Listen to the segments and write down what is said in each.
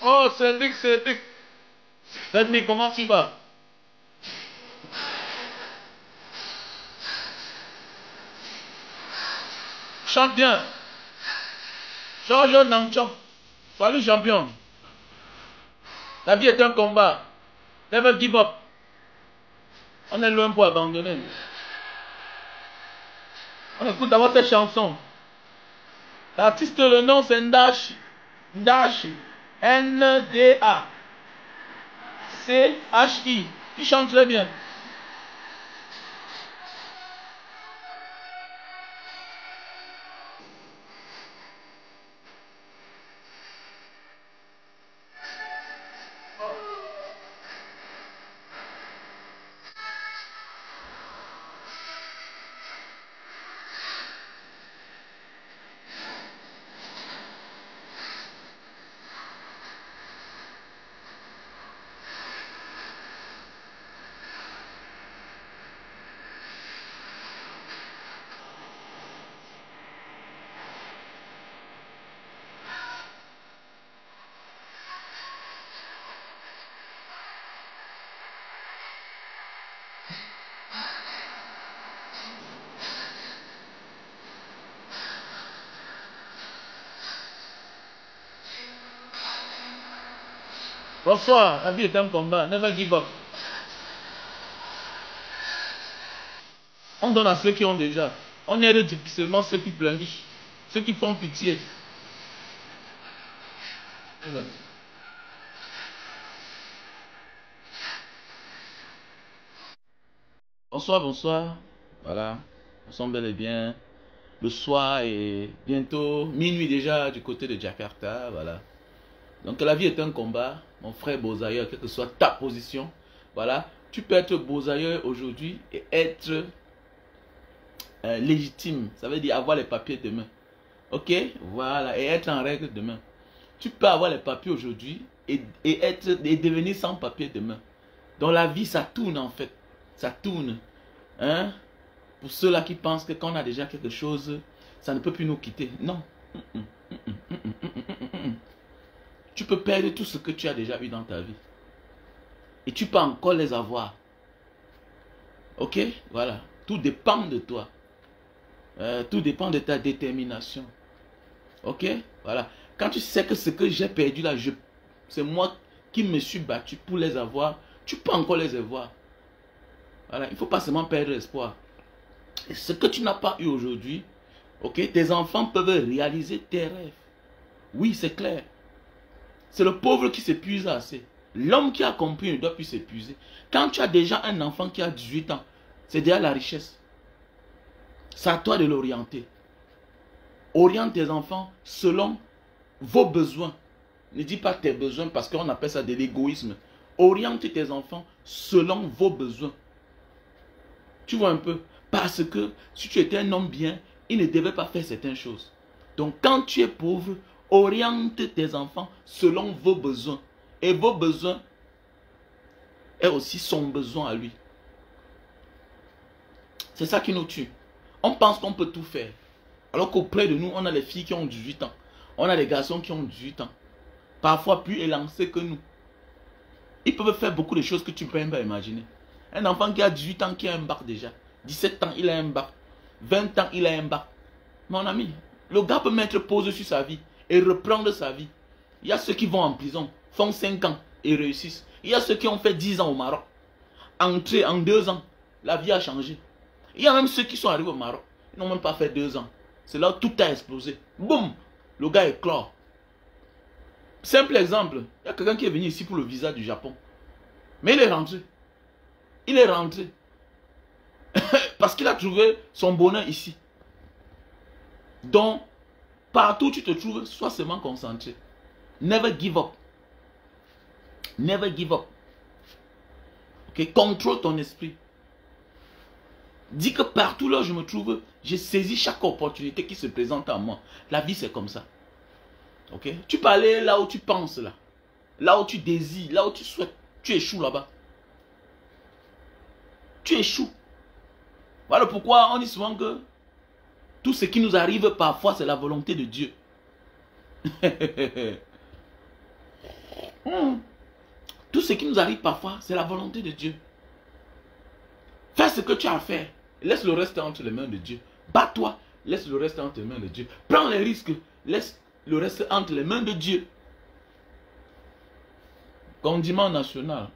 Oh, Cédric, Cédric. Cédric, comment tu vas? Chante bien. Georges Nangchong. Salut, champion. La vie est un combat. Never give up. On est loin pour abandonner. On écoute d'abord cette chanson. L'artiste, le nom, c'est Ndachi. Ndachi. N-D-A. C-H-I. Tu chantes très bien. Bonsoir, la vie est un combat. Never give up. On donne à ceux qui ont déjà. On aide difficilement ceux qui pleurnichent, ceux qui font pitié. Bonsoir, bonsoir. Voilà, nous sommes bel et bien le soir et bientôt minuit déjà du côté de Jakarta. Voilà. Donc la vie est un combat, mon frère Bozaïeur, quelle que soit ta position. Voilà, tu peux être Bozaïeur aujourd'hui et être légitime. Ça veut dire avoir les papiers demain. Ok, voilà, et être en règle demain. Tu peux avoir les papiers aujourd'hui et devenir sans papier demain. Dans la vie, ça tourne en fait. Ça tourne. Hein? Pour ceux-là qui pensent que quand on a déjà quelque chose, ça ne peut plus nous quitter. Non. Tu peux perdre tout ce que tu as déjà eu dans ta vie. Et tu peux encore les avoir. Ok? Voilà. Tout dépend de toi. Tout dépend de ta détermination. Ok? Voilà. Quand tu sais que ce que j'ai perdu là, c'est moi qui me suis battu pour les avoir, tu peux encore les avoir. Voilà. Il ne faut pas seulement perdre espoir. Et ce que tu n'as pas eu aujourd'hui, ok? Tes enfants peuvent réaliser tes rêves. Oui, c'est clair. C'est le pauvre qui s'épuise assez. L'homme qui a compris ne doit plus s'épuiser. Quand tu as déjà un enfant qui a 18 ans, c'est déjà la richesse. C'est à toi de l'orienter. Oriente tes enfants selon vos besoins. Ne dis pas tes besoins parce qu'on appelle ça de l'égoïsme. Oriente tes enfants selon vos besoins. Tu vois un peu? Parce que si tu étais un homme bien, il ne devait pas faire certaines choses. Donc quand tu es pauvre, oriente tes enfants selon vos besoins. Et vos besoins est aussi son besoin à lui. C'est ça qui nous tue. On pense qu'on peut tout faire. Alors qu'auprès de nous, on a les filles qui ont 18 ans. On a les garçons qui ont 18 ans. Parfois plus élancés que nous. Ils peuvent faire beaucoup de choses que tu ne peux même pas imaginer. Un enfant qui a 18 ans, qui a un bac déjà. 17 ans, il a un bac. 20 ans, il a un bac. Mon ami, le gars peut mettre pause sur sa vie et reprendre sa vie. Il y a ceux qui vont en prison, font 5 ans et réussissent. Il y a ceux qui ont fait 10 ans au Maroc. Entrés en 2 ans, la vie a changé. Il y a même ceux qui sont arrivés au Maroc. Ils n'ont même pas fait 2 ans. C'est là où tout a explosé. Boum, le gars est clos. Simple exemple, il y a quelqu'un qui est venu ici pour le visa du Japon. Mais il est rentré. Il est rentré. Parce qu'il a trouvé son bonheur ici. Donc, partout où tu te trouves, sois seulement concentré. Never give up. Never give up. Ok, contrôle ton esprit. Dis que partout là où je me trouve, j'ai saisi chaque opportunité qui se présente à moi. La vie, c'est comme ça. Ok? Tu peux aller là où tu penses, là. Là où tu désires, là où tu souhaites. Tu échoues là-bas. Tu échoues. Voilà pourquoi on dit souvent que tout ce qui nous arrive parfois, c'est la volonté de Dieu. Tout ce qui nous arrive parfois, c'est la volonté de Dieu. Fais ce que tu as à faire. Laisse le reste entre les mains de Dieu. Bats-toi. Laisse le reste entre les mains de Dieu. Prends les risques. Laisse le reste entre les mains de Dieu. Condiment national.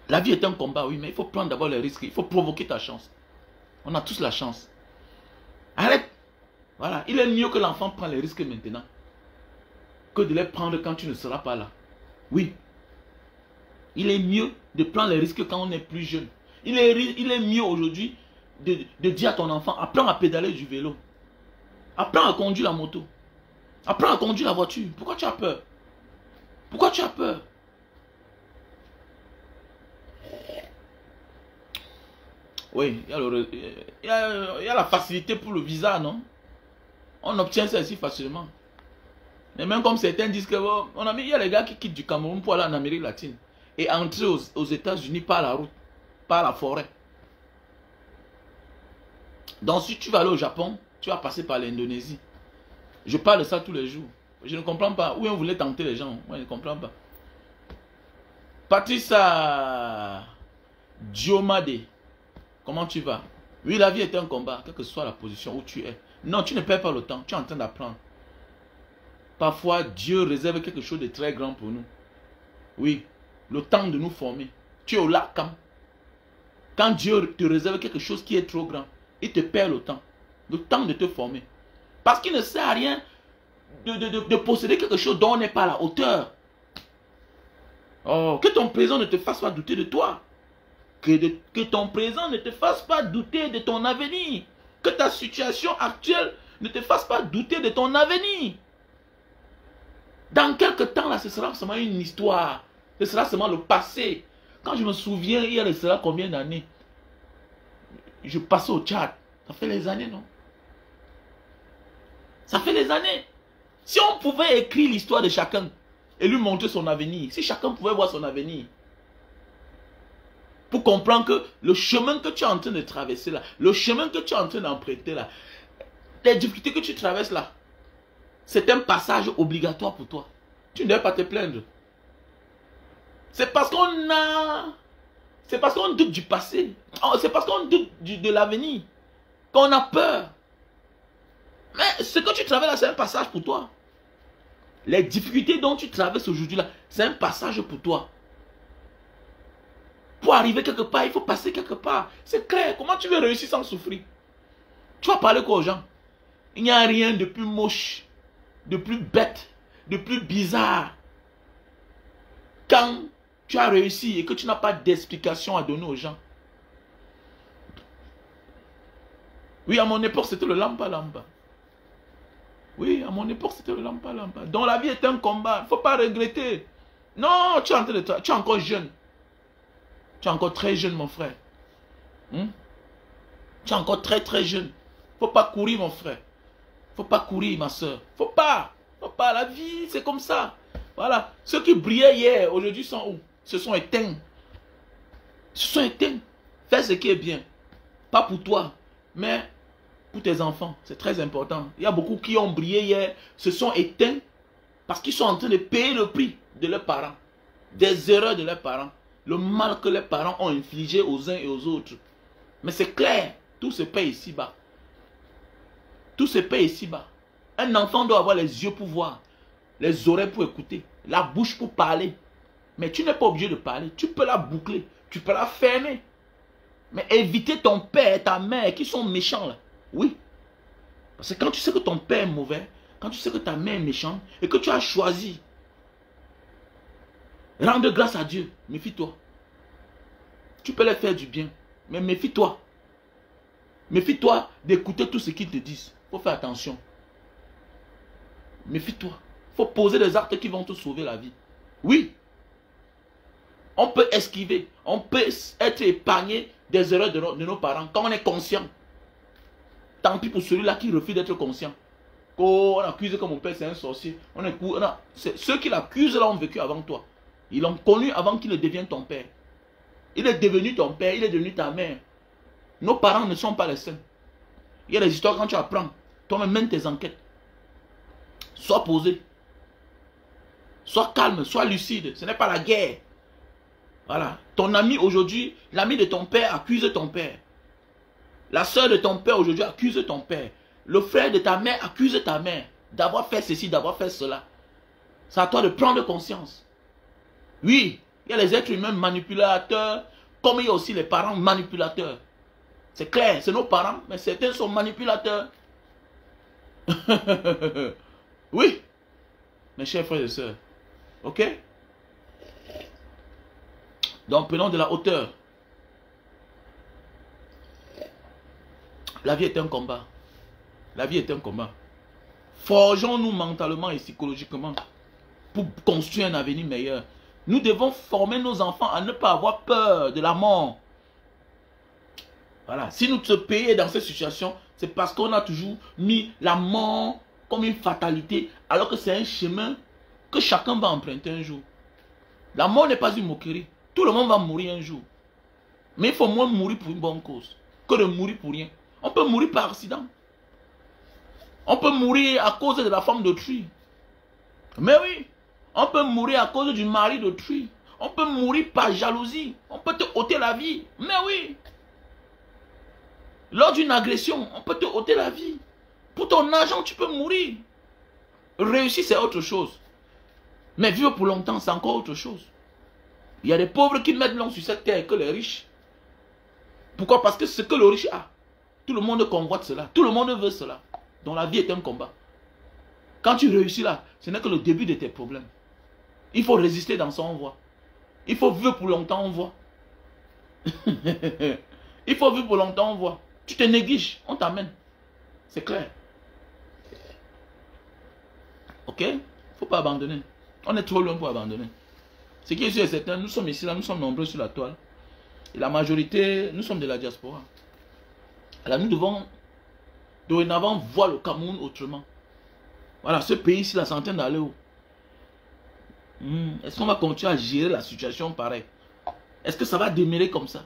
La vie est un combat, oui, mais il faut prendre d'abord les risques. Il faut provoquer ta chance. On a tous la chance. Arrête. Voilà. Il est mieux que l'enfant prenne les risques maintenant que de les prendre quand tu ne seras pas là. Oui. Il est mieux de prendre les risques quand on est plus jeune. Il est mieux aujourd'hui de dire à ton enfant, apprends à pédaler du vélo. Apprends à conduire la moto. Apprends à conduire la voiture. Pourquoi tu as peur? Pourquoi tu as peur? Oui, il y a la facilité pour le visa, non? On obtient ça ici facilement. Mais même comme certains disent que il y a les gars qui quittent du Cameroun pour aller en Amérique latine et entrer aux États-Unis par la route, par la forêt. Donc si tu vas aller au Japon, tu vas passer par l'Indonésie. Je parle de ça tous les jours. Je ne comprends pas. Où on voulait tenter les gens? Moi, je ne comprends pas. Patricia Diomade, comment tu vas? Oui, la vie est un combat, quelle que soit la position où tu es. Non, tu ne perds pas le temps, tu es en train d'apprendre. Parfois, Dieu réserve quelque chose de très grand pour nous. Oui, le temps de nous former. Tu es au lac quand Dieu te réserve quelque chose qui est trop grand, il te perd le temps. Le temps de te former. Parce qu'il ne sert à rien de posséder quelque chose dont on n'est pas à la hauteur. Oh, que ton présent ne te fasse pas douter de toi. Que ton présent ne te fasse pas douter de ton avenir. Que ta situation actuelle ne te fasse pas douter de ton avenir. Dans quelques temps, là, ce sera seulement une histoire. Ce sera seulement le passé. Quand je me souviens, il y a cela combien d'années? Je passais au Tchad. Ça fait des années, non? Ça fait des années. Si on pouvait écrire l'histoire de chacun et lui montrer son avenir, si chacun pouvait voir son avenir, pour comprendre que le chemin que tu es en train de traverser là, le chemin que tu es en train d'emprunter là, les difficultés que tu traverses là, c'est un passage obligatoire pour toi. Tu ne dois pas te plaindre. C'est parce qu'on doute du passé. C'est parce qu'on doute de l'avenir qu'on a peur. Mais ce que tu traverses là, c'est un passage pour toi. Les difficultés dont tu traverses aujourd'hui là, c'est un passage pour toi. Pour arriver quelque part, il faut passer quelque part. C'est clair. Comment tu veux réussir sans souffrir? Tu vas parler quoi aux gens? Il n'y a rien de plus moche, de plus bête, de plus bizarre. Quand tu as réussi et que tu n'as pas d'explication à donner aux gens. Oui, à mon époque, c'était le lampa-lampa. Oui, à mon époque, c'était le lampa-lampa. Donc la vie est un combat. Il ne faut pas regretter. Non, tu es encore jeune. Tu es encore très jeune, mon frère. Tu es encore très très jeune. Il ne faut pas courir, mon frère. Il ne faut pas courir, ma soeur. Il ne faut pas. La vie, c'est comme ça. Voilà. Ceux qui brillaient hier, aujourd'hui sont où? Se sont éteints. Se sont éteints. Fais ce qui est bien. Pas pour toi, mais pour tes enfants. C'est très important. Il y a beaucoup qui ont brillé hier, se sont éteints parce qu'ils sont en train de payer le prix de leurs parents. Des erreurs de leurs parents. Le mal que les parents ont infligé aux uns et aux autres. Mais c'est clair, tout se paye ici-bas. Tout se paye ici-bas. Un enfant doit avoir les yeux pour voir, les oreilles pour écouter, la bouche pour parler. Mais tu n'es pas obligé de parler. Tu peux la boucler, tu peux la fermer. Mais éviter ton père et ta mère qui sont méchants là. Oui. Parce que quand tu sais que ton père est mauvais, quand tu sais que ta mère est méchante et que tu as choisi, rendre grâce à Dieu, méfie-toi. Tu peux leur faire du bien, mais méfie-toi. Méfie-toi d'écouter tout ce qu'ils te disent. Il faut faire attention. Méfie-toi. Il faut poser des actes qui vont te sauver la vie. Oui. On peut esquiver. On peut être épargné des erreurs de nos parents quand on est conscient. Tant pis pour celui-là qui refuse d'être conscient. Oh, on accuse que mon père c'est un sorcier. Ceux qui l'accusent là ont vécu avant toi. Ils l'ont connu avant qu'il ne devienne ton père. Il est devenu ton père, il est devenu ta mère. Nos parents ne sont pas les seuls. Il y a des histoires quand tu apprends. Toi-même, mène tes enquêtes. Sois posé. Sois calme, sois lucide. Ce n'est pas la guerre. Voilà. Ton ami aujourd'hui, l'ami de ton père accuse ton père. La soeur de ton père aujourd'hui accuse ton père. Le frère de ta mère accuse ta mère d'avoir fait ceci, d'avoir fait cela. C'est à toi de prendre conscience. Oui, il y a les êtres humains manipulateurs, comme il y a aussi les parents manipulateurs. C'est clair, c'est nos parents, mais certains sont manipulateurs. Oui, mes chers frères et sœurs. Ok? Donc prenons de la hauteur. La vie est un combat. La vie est un combat. Forgeons-nous mentalement et psychologiquement pour construire un avenir meilleur. Nous devons former nos enfants à ne pas avoir peur de la mort. Voilà. Si notre pays est dans cette situation, c'est parce qu'on a toujours mis la mort comme une fatalité, alors que c'est un chemin que chacun va emprunter un jour. La mort n'est pas une moquerie. Tout le monde va mourir un jour. Mais il faut moins mourir pour une bonne cause que de mourir pour rien. On peut mourir par accident. On peut mourir à cause de la femme d'autrui. Mais oui, on peut mourir à cause du mari d'autrui. On peut mourir par jalousie. On peut te ôter la vie. Mais oui. Lors d'une agression, on peut te ôter la vie. Pour ton argent, tu peux mourir. Réussir, c'est autre chose. Mais vivre pour longtemps, c'est encore autre chose. Il y a des pauvres qui mettent long sur cette terre que les riches. Pourquoi? Parce que ce que le riche a, tout le monde convoite cela. Tout le monde veut cela. Donc la vie est un combat. Quand tu réussis là, ce n'est que le début de tes problèmes. Il faut résister dans son voie. Il faut vivre pour longtemps en voie. Il faut vivre pour longtemps en voie. Tu te négliges, on t'amène. C'est clair. Ok? Il ne faut pas abandonner. On est trop loin pour abandonner. Ce qui est sûr et certain, nous sommes ici, là, nous sommes nombreux sur la toile. Et la majorité, nous sommes de la diaspora. Alors nous devons dorénavant voir le Cameroun autrement. Voilà, ce pays-ci, la santé d'aller où? Est-ce qu'on va continuer à gérer la situation pareil? Est-ce que ça va demeurer comme ça?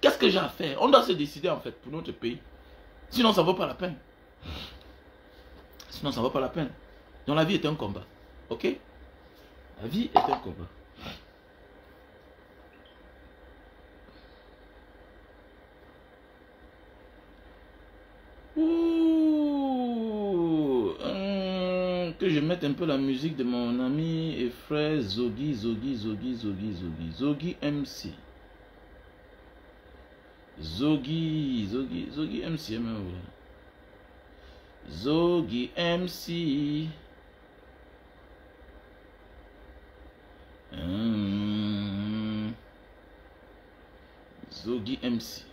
Qu'est-ce que j'ai à faire? On doit se décider en fait pour notre pays. Sinon, ça ne vaut pas la peine. Sinon, ça ne vaut pas la peine. Donc la vie est un combat. Ok? La vie est un combat. Ouh, que je mette un peu la musique de mon ami et frère Zogi MC. Zogi MC. Zogi MC. Zogi MC.